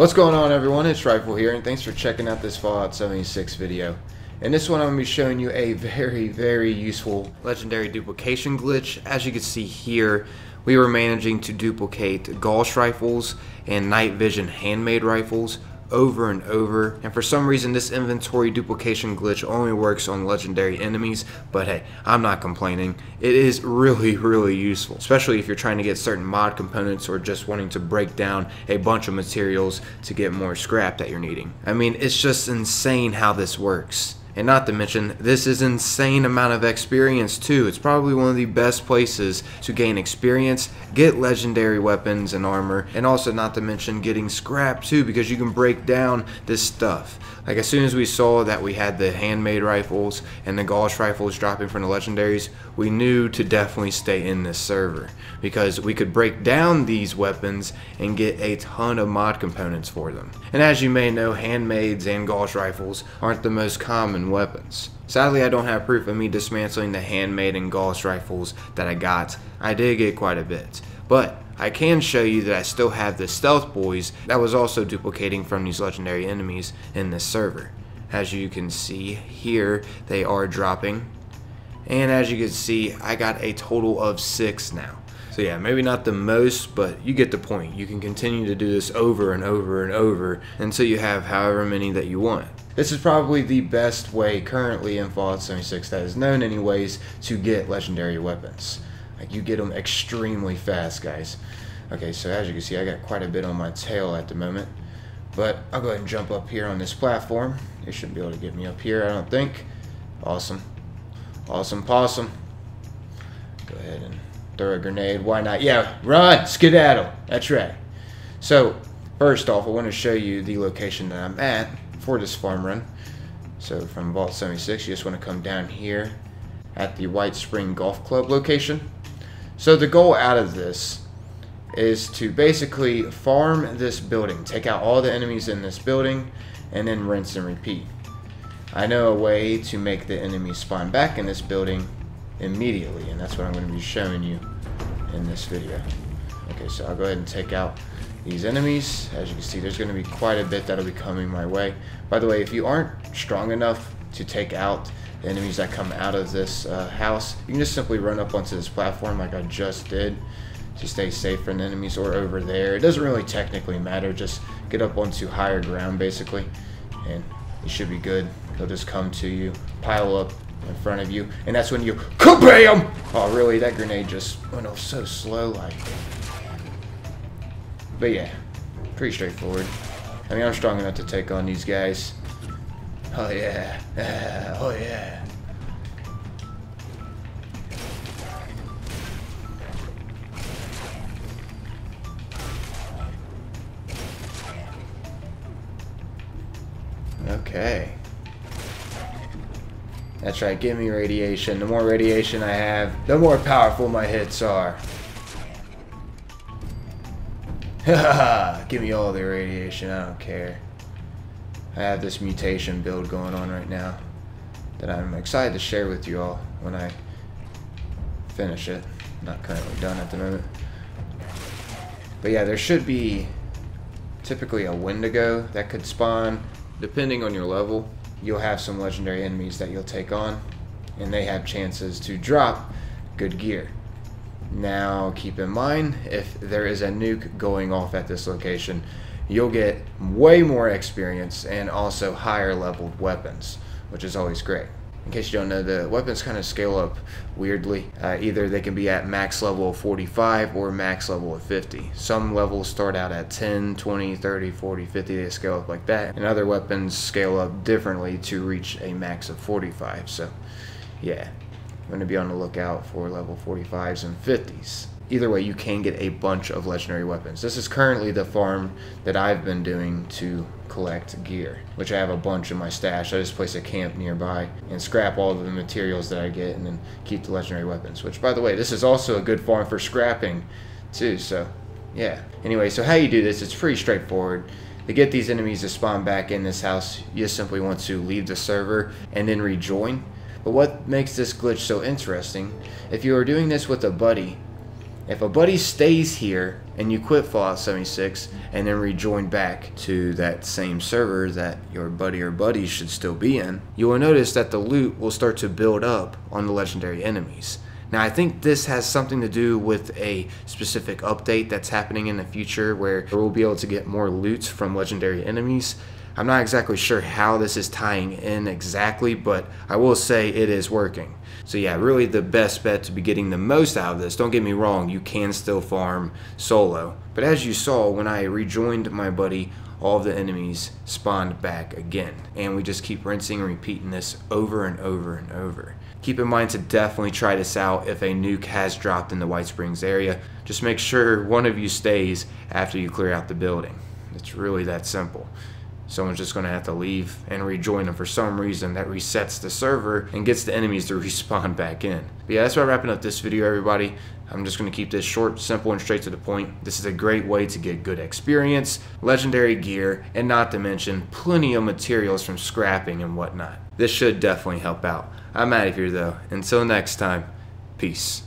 What's going on, everyone? It's Rifle here, and thanks for checking out this Fallout 76 video. In this one, I'm going to be showing you a very useful legendary duplication glitch. As you can see here, we were managing to duplicate Gauss rifles and night vision handmade rifles over and over, and for some reason this inventory duplication glitch only works on legendary enemies, but hey, I'm not complaining. It is really useful, especially if you're trying to get certain mod components or just wanting to break down a bunch of materials to get more scrap that you're needing. I mean, it's just insane how this works. And not to mention, this is an insane amount of experience too. It's probably one of the best places to gain experience, get legendary weapons and armor, and also not to mention getting scrap too, because you can break down this stuff. Like, as soon as we saw that we had the handmade rifles and the Gauss rifles dropping from the legendaries, we knew to definitely stay in this server, because we could break down these weapons and get a ton of mod components for them. And as you may know, handmades and Gauss rifles aren't the most common weapons. Sadly, I don't have proof of me dismantling the handmade and Gauss rifles that I got. I did get quite a bit, but I can show you that I still have the stealth boys that was also duplicating from these legendary enemies in this server. As you can see here, they are dropping, and as you can see, I got a total of 6 now. So yeah, maybe not the most, but you get the point. You can continue to do this over and over and over until you have however many that you want. This is probably the best way currently in Fallout 76 that is known anyways to get legendary weapons. Like, you get them extremely fast, guys. Okay, so as you can see, I got quite a bit on my tail at the moment, but I'll go ahead and jump up here on this platform. They shouldn't be able to get me up here, I don't think. Awesome possum. Go ahead and throw a grenade. Why not? Yeah, run, skedaddle. That's right. So first off, I want to show you the location that I'm at for this farm run. So from Vault 76, you just want to come down here at the White Spring Golf Club location. So the goal out of this is to basically farm this building, take out all the enemies in this building, and then rinse and repeat. I know a way to make the enemies spawn back in this building immediately, and that's what I'm going to be showing you in this video. Okay, so I'll go ahead and take out these enemies. As you can see, there's going to be quite a bit that'll be coming my way. By the way, if you aren't strong enough to take out the enemies that come out of this house, you can just simply run up onto this platform like I just did to stay safe from the enemies, or over there. It doesn't really technically matter. Just get up onto higher ground basically, and you should be good. They'll just come to you, pile up in front of you, and that's when you kabam! Oh really, that grenade just went off so slow like. But yeah, pretty straightforward. I mean, I'm strong enough to take on these guys. Oh yeah, oh yeah. Okay. That's right, give me radiation. The more radiation I have, the more powerful my hits are. Haha, give me all the radiation, I don't care. I have this mutation build going on right now that I'm excited to share with you all when I finish it. Not currently done at the moment. But yeah, there should be typically a Wendigo that could spawn. Depending on your level, you'll have some legendary enemies that you'll take on, and they have chances to drop good gear. Now keep in mind, if there is a nuke going off at this location, you'll get way more experience and also higher leveled weapons, which is always great. In case you don't know, the weapons kind of scale up weirdly. Either they can be at max level of 45 or max level of 50. Some levels start out at 10, 20, 30, 40, 50, they scale up like that. And other weapons scale up differently to reach a max of 45. So yeah, I'm going to be on the lookout for level 45s and 50s. Either way, you can get a bunch of legendary weapons. This is currently the farm that I've been doing to collect gear, which I have a bunch in my stash. I just place a camp nearby and scrap all of the materials that I get, and then keep the legendary weapons, which, by the way, this is also a good farm for scrapping too, so yeah. Anyway, so how you do this, it's pretty straightforward. To get these enemies to spawn back in this house, you just simply want to leave the server and then rejoin. But what makes this glitch so interesting, if you are doing this with a buddy, If a buddy stays here and you quit Fallout 76 and then rejoin back to that same server that your buddy or buddies should still be in, you will notice that the loot will start to build up on the legendary enemies. Now, I think this has something to do with a specific update that's happening in the future where we'll be able to get more loot from legendary enemies. I'm not exactly sure how this is tying in exactly, but I will say it is working. So yeah, really the best bet to be getting the most out of this. Don't get me wrong, you can still farm solo. But as you saw, when I rejoined my buddy, all of the enemies spawned back again. And we just keep rinsing and repeating this over and over and over. Keep in mind to definitely try this out if a nuke has dropped in the White Springs area. Just make sure one of you stays after you clear out the building. It's really that simple. Someone's just going to have to leave and rejoin them for some reason that resets the server and gets the enemies to respawn back in. But yeah, that's why I'm wrapping up this video, everybody. I'm just going to keep this short, simple, and straight to the point. This is a great way to get good experience, legendary gear, and not to mention plenty of materials from scrapping and whatnot. This should definitely help out. I'm out of here though. Until next time, peace.